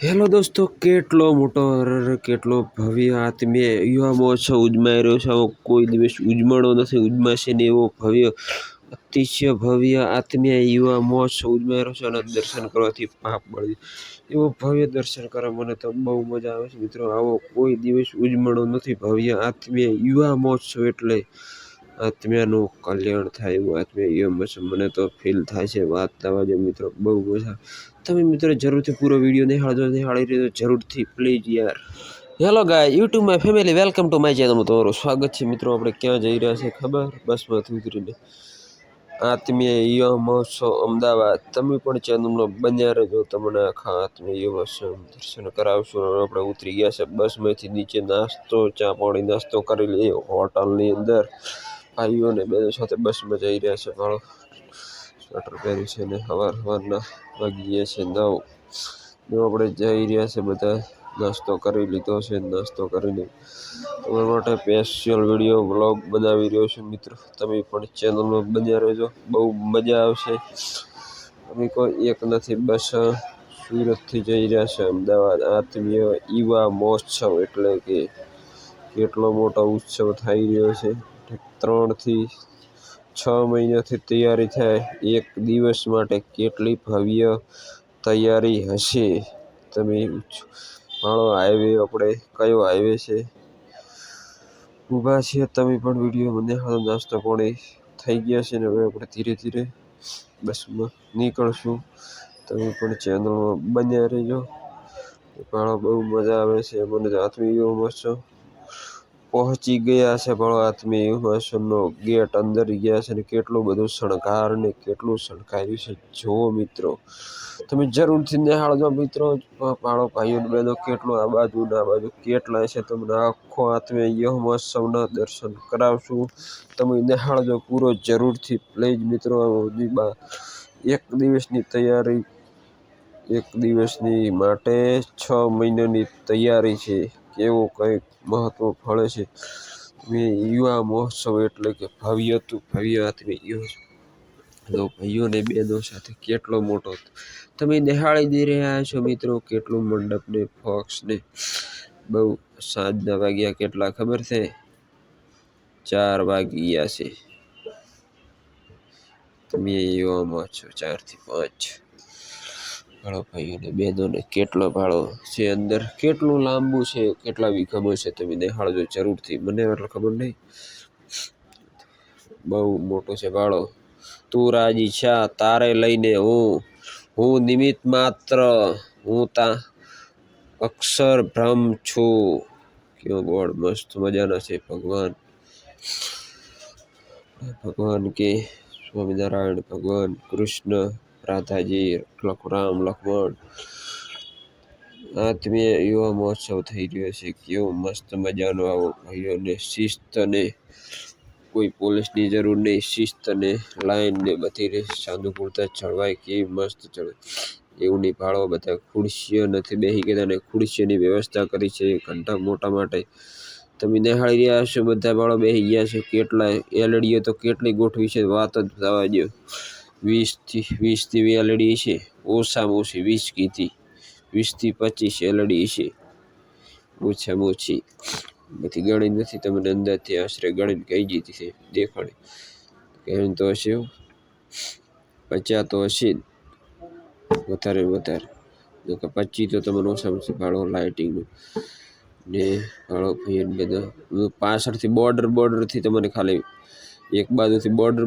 Hello દોસ્તો, કેટલો મોટો કેટલો ભવ્ય આત્મીય યુવા મહોત્સવ ઉજમાઈ રહ્યો છે. આવો કોઈ દિવસ ઉજમાડો નથી, ઉજમાશે ને એવો ભવ્ય અતિશય ભવ્ય આત્મીય યુવા મહોત્સવ ઉજમાઈ રહ્યો છે અને દર્શન કરવાથી પાપ બળી એવો ભવ્ય દર્શન કરવા મને તો બહુ મજા આવે છે મિત્રો. આવો કોઈ દિવસ ઉજમાડો નથી. ભવ્ય આત્મીય યુવા મહોત્સવ એટલે આત્મીયનું કલ્યાણ થાય એવું આત્મીય યુવા મહોત્સવ મને તો ફીલ થાય છે. વાત થવા જો મિત્રો, બહુ મજા. તમે મિત્રો જરૂરથી પૂરો વિડીયો નિહાળી રહ્યો જરૂરથી પ્લીઝ યાર. Hello guys YouTube my family, welcome to my ચેનલમાં તમારું સ્વાગત છે મિત્રો. આપણે ક્યાં જઈ રહ્યા છે ખબર? બસમાંથી ઉતરીને આત્મીય યુવા મહોત્સવ અમદાવાદ. તમે પણ ચેનલમાં બન્યા રહેજો, તમને આખા આત્મીય યુવા મહોત્સવ દર્શન કરાવશું. આપણે ઉતરી ગયા છે બસમાંથી નીચે. નાસ્તો, ચા પાણી નાસ્તો કરી લઈએ હોટલની અંદર. ભાઈઓને બે સાથે બસમાં જઈ રહ્યા છે. ભાડો સ્વેટર પહેરી છે ને સવારના વાગી ગયા છે 9. આપણે જઈ રહ્યા છે બધા. નાસ્તો કરી લીધો છે. નાસ્તો કરીને તમારા માટે સ્પેશિયલ વિડીયો વ્લોગ બનાવી રહ્યો છું મિત્રો. તમે પણ ચેનલમાં બન્યા રહેજો, બહુ મજા આવશે. અમે કોઈ એક નથી, બસ સુરતથી જઈ રહ્યા છે અમદાવાદ. આત્મીય યુવા મહોત્સવ એટલે કે કેટલો મોટો ઉત્સવ થઈ રહ્યો છે. 3 થી 6 મહિનાથી તૈયારી થાય. એક દિવસ માટે કેટલી ભવ્ય તૈયારી હશે. તમે મારો હાઈવે, આપણે કયો હાઈવે છે ઊભા છીએ. તમે પણ વિડીયો મને નાસ્તો પાણી થઈ ગયા છે ને હવે આપણે ધીરે ધીરે બસમાં નીકળશું. તમે પણ ચેનલમાં બન્યા રહેજો. ભાડો બહુ મજા આવે છે મને. આત્મીય યુવા મહોત્સવ પહોંચી ગયા છે. ભાડો આત્મીય યુવા મહોત્સવનો ગેટ અંદર ગયા છે ને કેટલું બધું શણગાર ને કેટલું શણગાર્યું છે જુઓ મિત્રો. તમે જરૂરથી નિહાળજો મિત્રો. ભાડો ભાઈઓ બહેનો કેટલું આ બાજુ ને આ બાજુ કેટલા છે. તમને આખો આત્મીય યુવા મહોત્સવના દર્શન કરાવશું. તમે નિહાળજો પૂરો જરૂરથી પ્લીઝ મિત્રો. એક દિવસની તૈયારી, એક દિવસની માટે 6 મહિનાની તૈયારી છે. કેવું કંઈક મહત્વ ફળે છે યુવા મહોત્સવ એટલે કે ભવ્ય તું ભવ્ય આત્મીય યુવા ભાઈઓ ને બહેનો સાથે કેટલો મોટો તમે નિહાળી દઈ રહ્યા છો મિત્રો. કેટલું મંડપ ને ફોક્સ ને બહુ. સાંજના વાગ્યા કેટલા ખબર છે? 4 વાગી ગયા છે. તમે યુવા મહોત્સવ 4 થી 5. ભાડો ભાઈઓ ને બહેનો ને કેટલો ભાડો છે અંદર, કેટલું લાંબુ છે, કેટલા વીઘામાં છે તમે નિહાળજો જરૂરથી. મને એટલે ખબર નહીં, બહુ મોટો છે ભાડો. તું રાજી છા તારે લઈને હું નિમિત્ત માત્ર. હું અક્ષર બ્રહ્મ છું. કેવો બોર્ડ મસ્ત મજાના છે. ભગવાન કે સ્વામિનારાયણ ભગવાન, કૃષ્ણ, રાધાજી, રામ લક્ષ્મણ. આત્મીય યુવા મહોત્સવ થઈ રહ્યો છે. કેવો મસ્ત મજાનો. આવો ભાઈઓને શિસ્ત ને કોઈ પોલીસની જરૂર નહીં. શિસ્ત ને લાઈન ને બધી સાનુકૂળતા જળવાય. કેવી મસ્ત ચડે એવું નહીં. ભાડો બધા ખુરશીઓ નથી બેસી ગયા ને ખુરશીઓની વ્યવસ્થા કરી છે ઘંટા મોટા માટે. તમે નિહાળી રહ્યા છો બધા. ભાડો બેસી ગયા છે. કેટલા એલડીઓ તો કેટલી ગોઠવી છે વાત જ થવા દો. 20 થી એલડી છે ઓછામાં ઓછી. 20 કીધી, 20 થી 25 એલડી છે ઓછામાં ઓછી. બધી ગણી નથી, તમને અંદાજથી આશરે ગણીને કહી દીધી છે. દેખાડે કહેવું તો હશે 50 તો હશે જ, વધારે વધારે. 25 તો તમને ઓછામાં ઓછી ભાડો લાઇટિંગનું ને ભાડો ભાઈ બધા. પાછળથી બોર્ડરથી તમને ખાલી એક બાજુથી બોર્ડર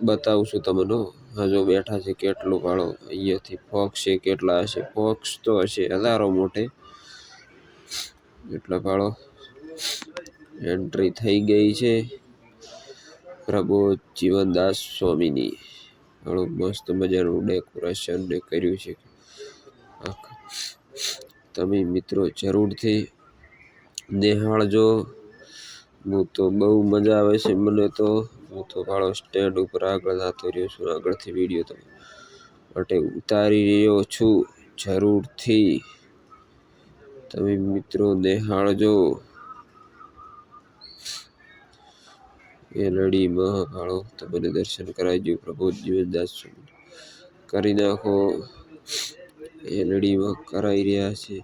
બતાવું છું તમને. હજુ બેઠા છે કેટલું ભાડો. અહીંયાથી ફોક્સ છે કેટલા હશે? ફોક્સ તો હશે હજારો મોટે. એટલા ભાડો. એન્ટ્રી થઈ ગઈ છે પ્રબોધ જીવનદાસ સ્વામીની. ઘણું મસ્ત મજાનું ડેકોરેશન ને કર્યું છે. તમે મિત્રો જરૂરથી નિહાળજો. હું તો બહુ મજા આવે છે મને તો. હું તો ભાડો સ્ટેન્ડ ઉપર આગળ જતો રહ્યો છું. આગળથી વિડીયો તમે માટે ઉતારી રહ્યો છું. જરૂરથી તમે મિત્રો નિહાળજો. એલડીમાં ભાડો તમને દર્શન કરાવજો. પ્રબોધ જીવનદાસ કરી નાખો. એલડીમાં કરાઈ રહ્યા છે.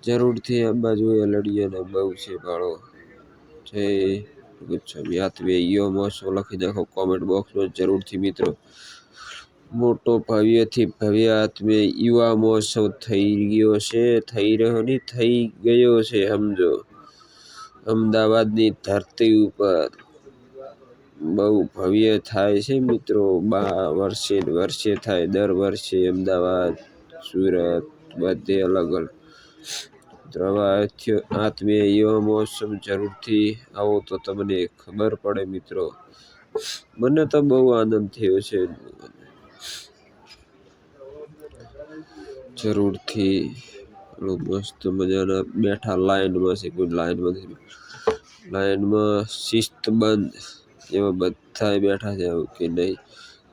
જરૂરથી આ બાજુ એલડીઓને બહુ છે ભાડો. જય ગોસ્વામી આત્મીય યુવા મહોત્સવ લખી નાખો કોમેન્ટ બોક્સમાં જરૂરથી મિત્રો. મોટો ભવ્યથી ભવ્ય આત્મીય યુવા મહોત્સવ થઈ રહ્યો થઈ ગયો છે સમજો. અમદાવાદની ધરતી ઉપર બહુ ભવ્ય થાય છે મિત્રો. વર્ષે થાય, દર વર્ષે અમદાવાદ, સુરત બધે અલગ અલગ આત્મીય યુવા મહોત્સવ જરૂરથી આવો તો તમને ખબર પડે મિત્રો. મને તો બહુ આનંદ થયો છે. જરૂરથી મસ્ત મજાના બેઠા લાઈનમાં છે. કોઈ લાઈનમાં શિસ્તબંધ એવા બધા બેઠા છે. આવું કે નહીં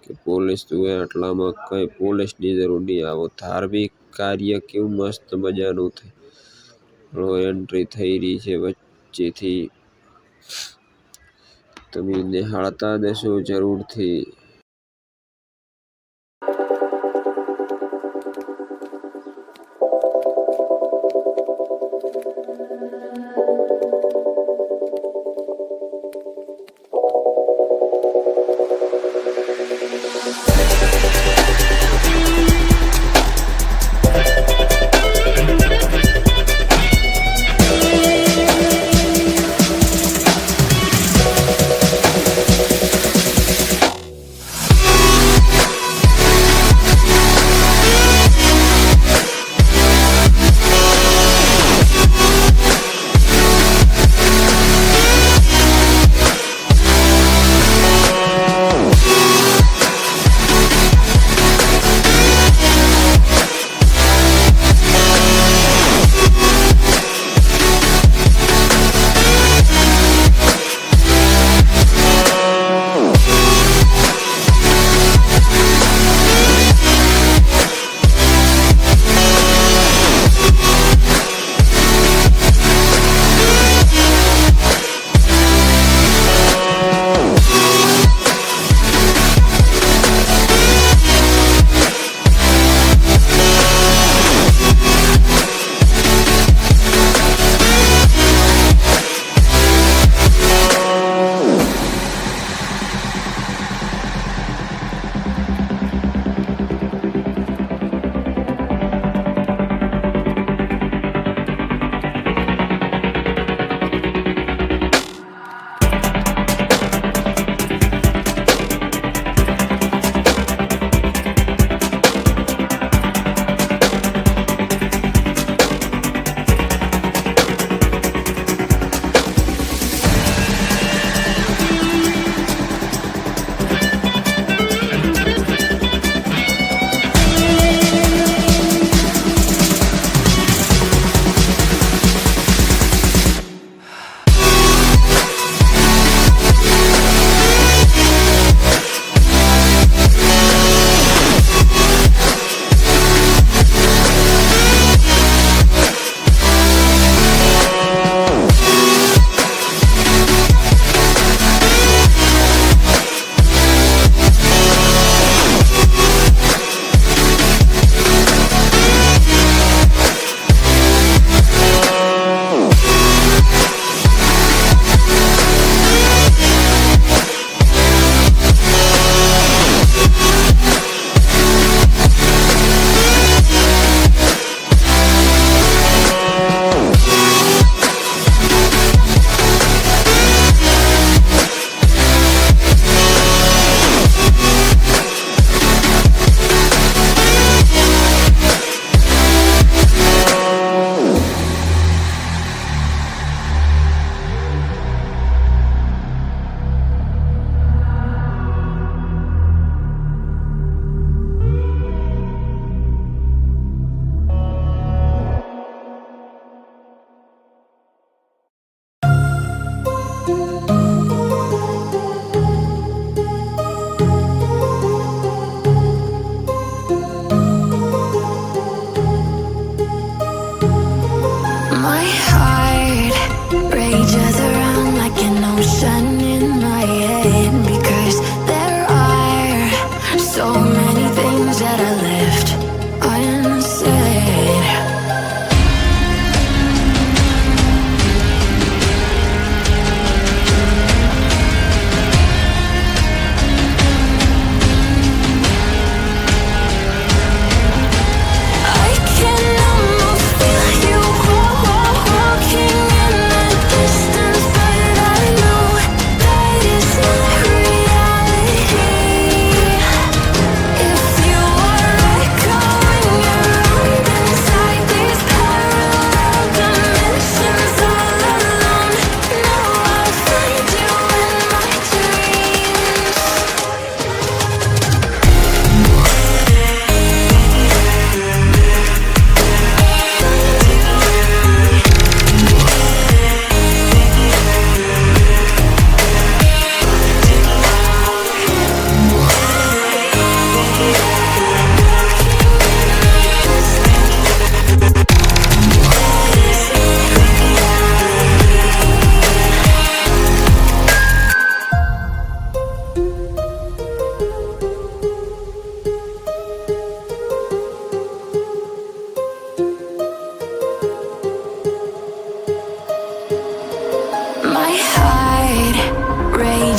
કે પોલીસ તો હોય આટલામાં કંઈ પોલીસની જરૂર નહીં. આવો ધાર્મિક કાર્ય કેવું મસ્ત મજાનું થાય. એન્ટ્રી થઈ રહી છે વચ્ચેથી. તમે નિહાળતા દેશો જરૂરથી.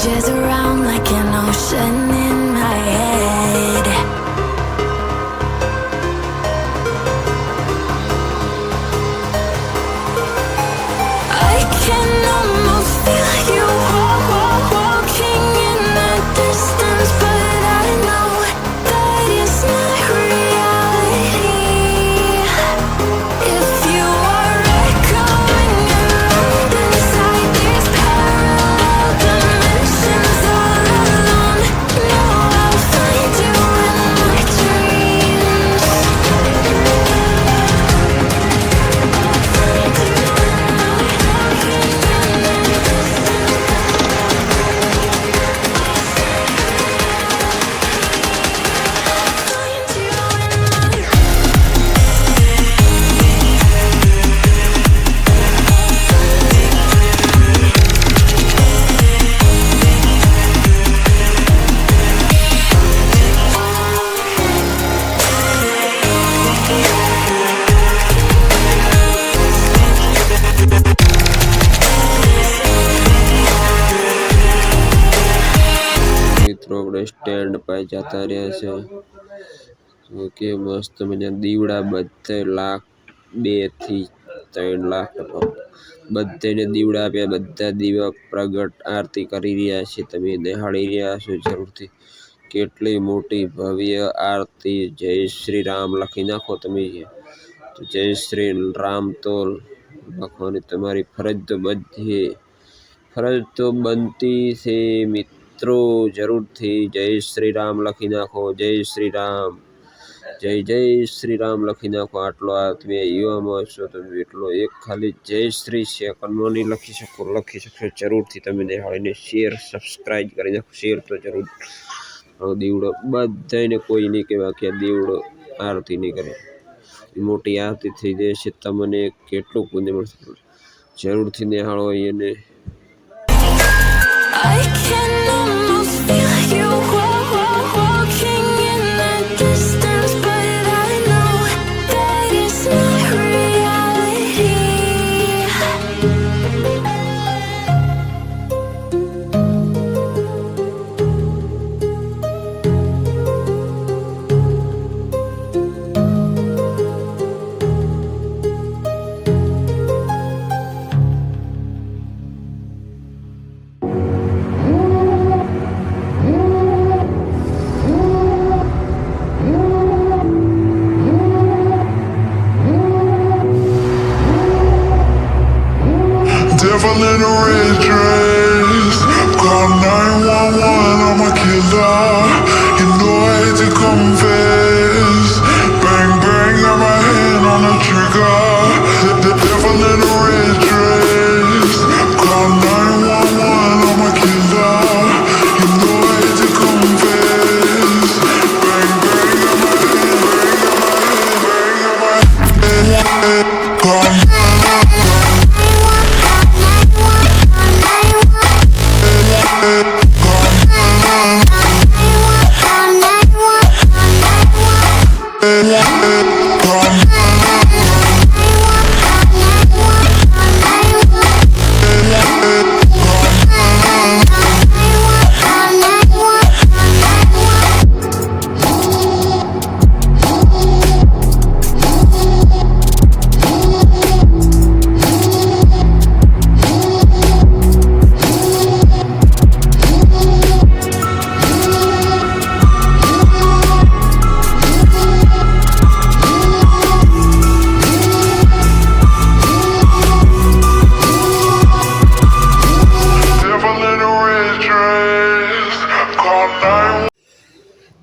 changes around like an ocean in my head. I can almost feel you walking in the distance, but I know that it's not reality. If you are echoing around inside these parallel dimensions all alone, know I'll find you in my dreams. મિત્રો આપણે stand પાસે જતા રહ્યા છે. Okay, મસ્ત મજા દીવડા બધે 1,00,000 થી 3,00,000 બધાને દીવડા આપ્યા. બધા દીવા પ્રગટ આરતી કરી રહ્યા છે. તમે નિહાળી રહ્યા છો જરૂરથી. કેટલી મોટી ભવ્ય આરતી. જય શ્રી રામ લખી નાખો તમે. તો જય શ્રી રામ તો લખવાની તમારી ફરજ તો બનતી છે મિત્રો. જરૂરથી જય શ્રી રામ લખી નાખો. જય શ્રી રામ, જય શ્રી રામ લખી નાખો. આટલો આત્મીય યુવા મહોત્સવ તમે એટલો એક ખાલી જય શ્રી સેકન્ડમાં નહીં લખી શકશો. જરૂરથી તમે નિહાળીને શેર સબસ્ક્રાઈબ કરી નાખો. શેર તો જરૂર. દીવડો બધાને કોઈ નહીં કહેવા કે દીવડો આરતી નહીં કરે. મોટી આરતી થઈ જશે. તમને કેટલું પુણ્ય મળશે. જરૂરથી નિહાળો એને. I can almost feel you walking in the distance, but I know that it's not reality. Devil in a red dress, call 911, I'm a killer. You know I hate to confess. Bang bang, got my hand on the trigger. The devil in a red dress, call 911, I'm a killer. You know I hate to confess. Bang bang, got my hand, call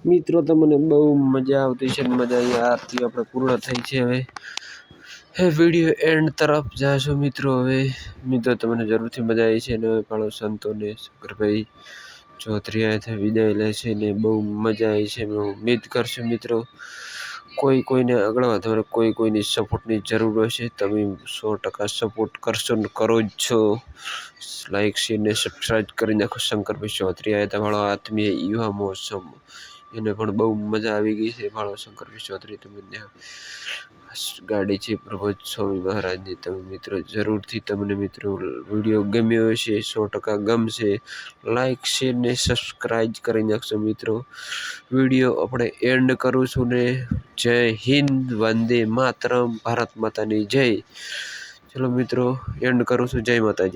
મિત્રો તમને બહુ મજા આવતી છે. મજા આવી. આરતી આપણે પૂર્ણ થઈ છે. હવે વિડીયો એન્ડ તરફ જાશો મિત્રો. હવે મિત્રો તમને જરૂરથી મજા આવી છે. અને ભાળો સંતોને શંકરભાઈ ચૌધરી અહીંથી વિદાય લે છે ને બહુ મજા આવી છે. ઉમ્મીદ કરશું મિત્રો કોઈને આગળ વધવા કોઈની સપોર્ટની જરૂર હશે. તમે 100% સપોર્ટ કરશો ને કરો જ છો. લાઈક શેર ને સબસ્ક્રાઈબ કરી નાખો. શંકરભાઈ ચૌધરી આવ્યા તમારો આત્મીય યુવા મહોત્સવ એને પણ બહુ મજા આવી ગઈ છે. ભાળોશંકર વિશ્વોત્રી તમને ગાડી છે પ્રભુ સ્વામી મહારાજની. તમે મિત્રો જરૂરથી તમને મિત્રો વિડીયો ગમ્યો હશે, 100% ગમશે. લાઈક શેર ને સબસ્ક્રાઈબ કરી નાખશો મિત્રો. વિડીયો આપણે એન્ડ કરું છું ને. જય હિન્દ, વંદે માતરમ, ભારત માતાની જય. ચલો મિત્રો એન્ડ કરું છું. જય માતાજી.